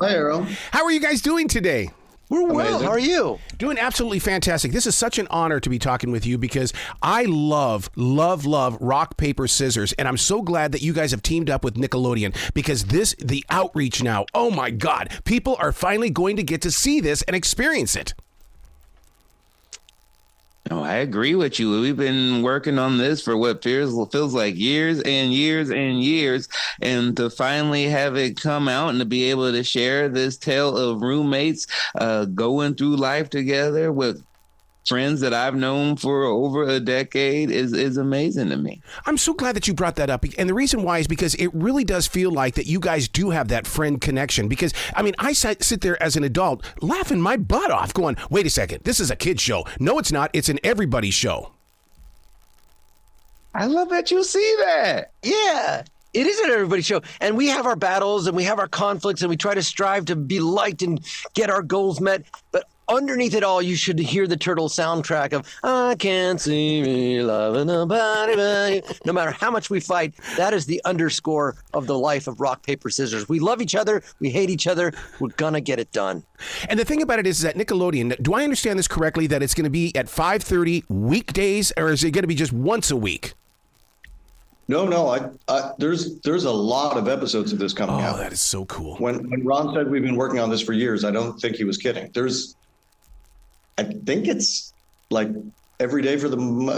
Hi, Arrow. How are you guys doing today? We're well. Amazing. How are you? Doing absolutely fantastic. This is such an honor to be talking with you because I love rock, paper, scissors. And I'm so glad that you guys have teamed up with Nickelodeon because the outreach now, oh my God, people are finally going to get to see this and experience it. No, I agree with you. We've been working on this for what feels like years and years and years. And to finally have it come out and to be able to share this tale of roommates going through life together with friends that I've known for over a decade is amazing to me. I'm so glad that you brought that up. And the reason why is because it really does feel like that you guys do have that friend connection. Because, I mean, I sit there as an adult laughing my butt off going, wait a second, this is a kid's show. No, it's not. It's an everybody show. I love that you see that. Yeah. It is an everybody show. And we have our battles and we have our conflicts and we try to strive to be liked and get our goals met. But underneath it all, you should hear the Turtle soundtrack of I can't see me loving nobody but you. No matter how much we fight, that is the underscore of the life of rock, paper, scissors. We love each other. We hate each other. We're going to get it done. And the thing about it is that Nickelodeon, do I understand this correctly, that it's going to be at 5:30 weekdays, or is it going to be just once a week? No. There's a lot of episodes of this coming out. Oh, that is so cool. When Ron said we've been working on this for years, I don't think he was kidding. I think it's like every day for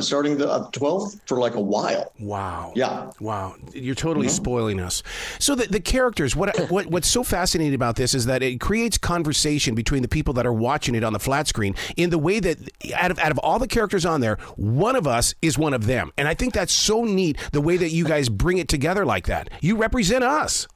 starting the 12th for like a while. Wow. Yeah. Wow. You're totally spoiling us. So the characters, what's so fascinating about this is that it creates conversation between the people that are watching it on the flat screen in the way that out of all the characters on there, one of us is one of them. And I think that's so neat, the way that you guys bring it together like that. You represent us.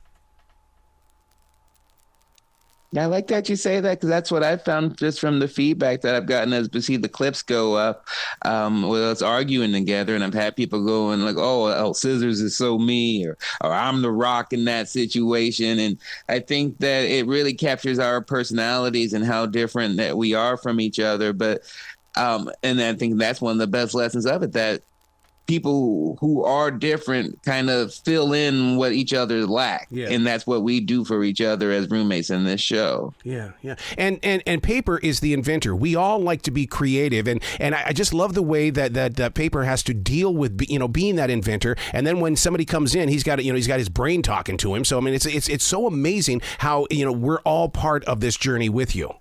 I like that you say that because that's what I've found just from the feedback that I've gotten as we see the clips go up with us arguing together. And I've had people going like, oh, Scissors is so me or I'm the rock in that situation. And I think that it really captures our personalities and how different that we are from each other. But and I think that's one of the best lessons of it, that people who are different kind of fill in what each other lack. Yeah. And that's what we do for each other as roommates in this show. Yeah. And Paper is the inventor. We all like to be creative. And I just love the way that Paper has to deal with, being that inventor. And then when somebody comes in, he's got his brain talking to him. So, I mean, it's so amazing how, we're all part of this journey with you.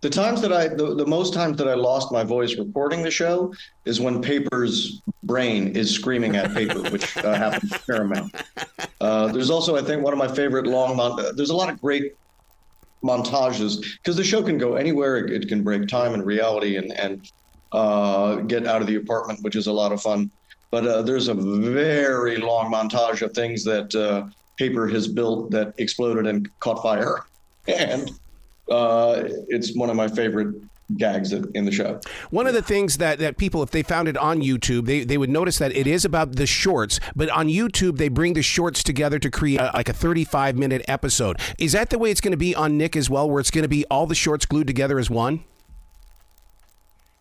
The times that the most times that I lost my voice recording the show is when Paper's brain is screaming at Paper, which happens a fair amount. There's also, I think, one of my favorite there's a lot of great montages because the show can go anywhere. It can break time and reality and get out of the apartment, which is a lot of fun. But there's a very long montage of things that Paper has built that exploded and caught fire. And it's one of my favorite gags in the show. One of the things that people, if they found it on YouTube, they would notice that it is about the shorts, but on YouTube, they bring the shorts together to create like a 35-minute episode. Is that the way it's going to be on Nick as well, where it's going to be all the shorts glued together as one?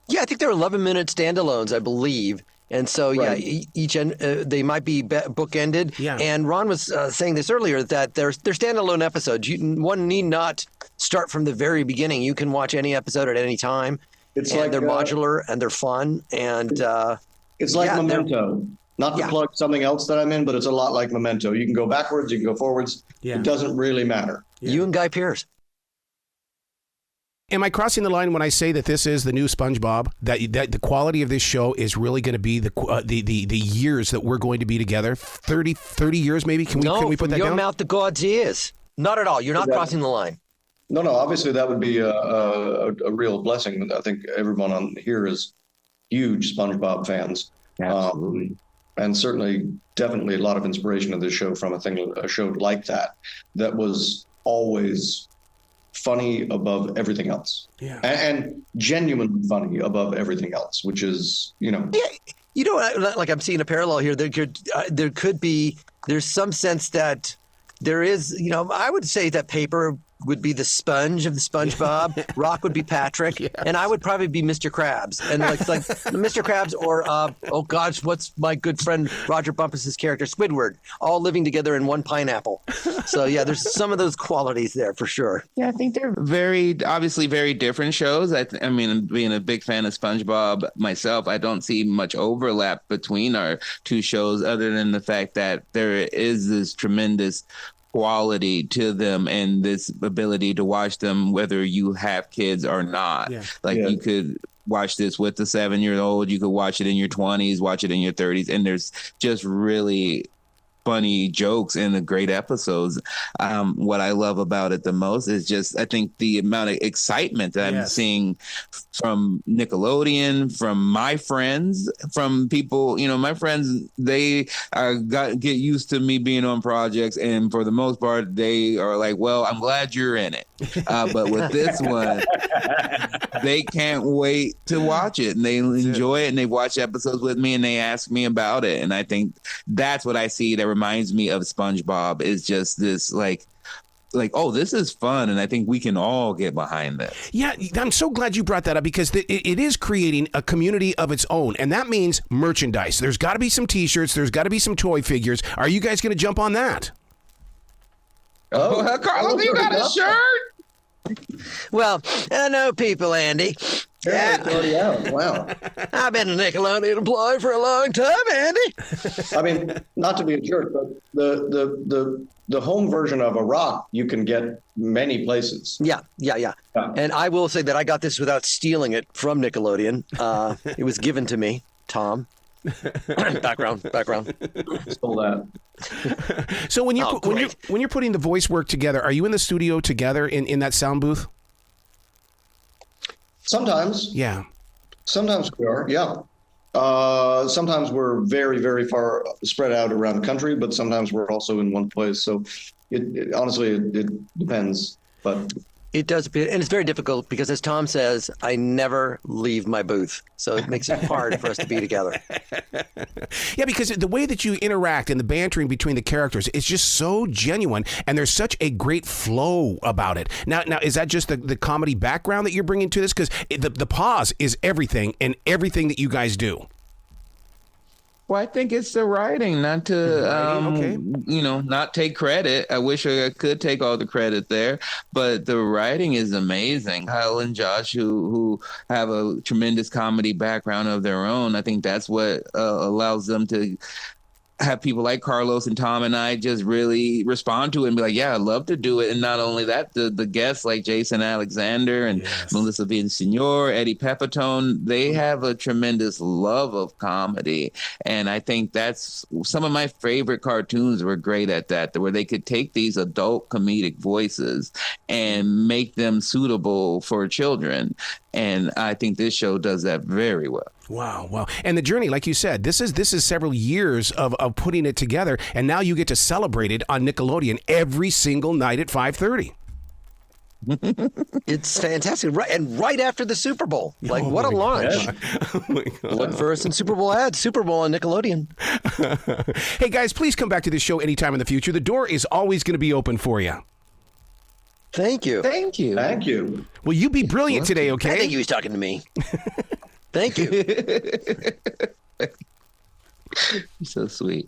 Yeah, I think they're 11-minute standalones, I believe. And so, right. Each they might be bookended. Yeah. And Ron was saying this earlier, that they're standalone episodes. One need not start from the very beginning. You can watch any episode at any time. They're modular and they're fun. And it's like Memento. Not to plug something else that I'm in, but it's a lot like Memento. You can go backwards, you can go forwards. Yeah. It doesn't really matter. Yeah. You and Guy Pearce. Am I crossing the line when I say that this is the new SpongeBob? That the quality of this show is really going to be the years that we're going to be together? 30 years maybe? Can we put that down? No, from your mouth to God's ears. Not at all. You're not crossing the line. No. Obviously, that would be a real blessing. I think everyone on here is huge SpongeBob fans. Absolutely. And certainly, definitely a lot of inspiration of this show from a show like that was always funny above everything else. Yeah. And genuinely funny above everything else, which is, Yeah, like I'm seeing a parallel here. There's some sense that there is, I would say that Paper would be the sponge of the SpongeBob. Rock would be Patrick, and I would probably be Mr. Krabs. And like Mr. Krabs or oh gosh, what's my good friend Roger Bumpus' character Squidward, all living together in one pineapple. So yeah, there's some of those qualities there for sure. Yeah, I think they're obviously very different shows. I mean, being a big fan of SpongeBob myself, I don't see much overlap between our two shows, other than the fact that there is this tremendous quality to them and this ability to watch them whether you have kids or not. You could watch this with the 7-year-old, you could watch it in your 20s, watch it in your 30s, and there's just really funny jokes and the great episodes. What I love about it the most is just, I think, the amount of excitement that I'm seeing from Nickelodeon, from my friends, from people, my friends, they get used to me being on projects, and for the most part, they are like, well, I'm glad you're in it. But with this one, they can't wait to watch it, and they enjoy it, and they watch episodes with me, and they ask me about it. And I think that's what I see that reminds me of SpongeBob, is just this like, oh, this is fun, and I think we can all get behind this. Yeah, I'm so glad you brought that up, because it is creating a community of its own, and that means merchandise. There's got to be some T-shirts. There's got to be some toy figures. Are you guys going to jump on that? Oh, Carlos, you got a shirt? Well, I know people, Andy. Yeah, it's already out. Wow. I've been a Nickelodeon employee for a long time, Andy. I mean, not to be a jerk, but the home version of a rock you can get many places. Yeah. And I will say that I got this without stealing it from Nickelodeon. It was given to me, Tom. background. Stole that. So when you're putting the voice work together, are you in the studio together in that sound booth? Sometimes. Yeah. Sometimes we are. Yeah. Sometimes we're very, very far spread out around the country, but sometimes we're also in one place. So honestly, it depends. But it does, and it's very difficult because, as Tom says, I never leave my booth, so it makes it hard for us to be together. Yeah, because the way that you interact and the bantering between the characters is just so genuine, and there's such a great flow about it. Now, is that just the comedy background that you're bringing to this? Because the pause is everything, and everything that you guys do. Well, I think it's the writing, not to, not take credit. I wish I could take all the credit there, but the writing is amazing. Kyle and Josh, who have a tremendous comedy background of their own, I think that's what allows them to have people like Carlos and Tom and I just really respond to it and be like, yeah, I'd love to do it. And not only that, the guests like Jason Alexander and Melissa Villaseñor, Eddie Pepitone, they have a tremendous love of comedy. And I think that's some of my favorite cartoons were great at that, where they could take these adult comedic voices and make them suitable for children. And I think this show does that very well. Wow. And the journey, like you said, this is several years of putting it together, and now you get to celebrate it on Nickelodeon every single night at 5:30. It's fantastic. Right after the Super Bowl. Like, what a launch. Oh my God. Look for us in Super Bowl ads. Super Bowl on Nickelodeon. Hey, guys, please come back to this show anytime in the future. The door is always going to be open for you. Thank you. Well, you be brilliant today, okay? I think he was talking to me. Thank you. You're so sweet.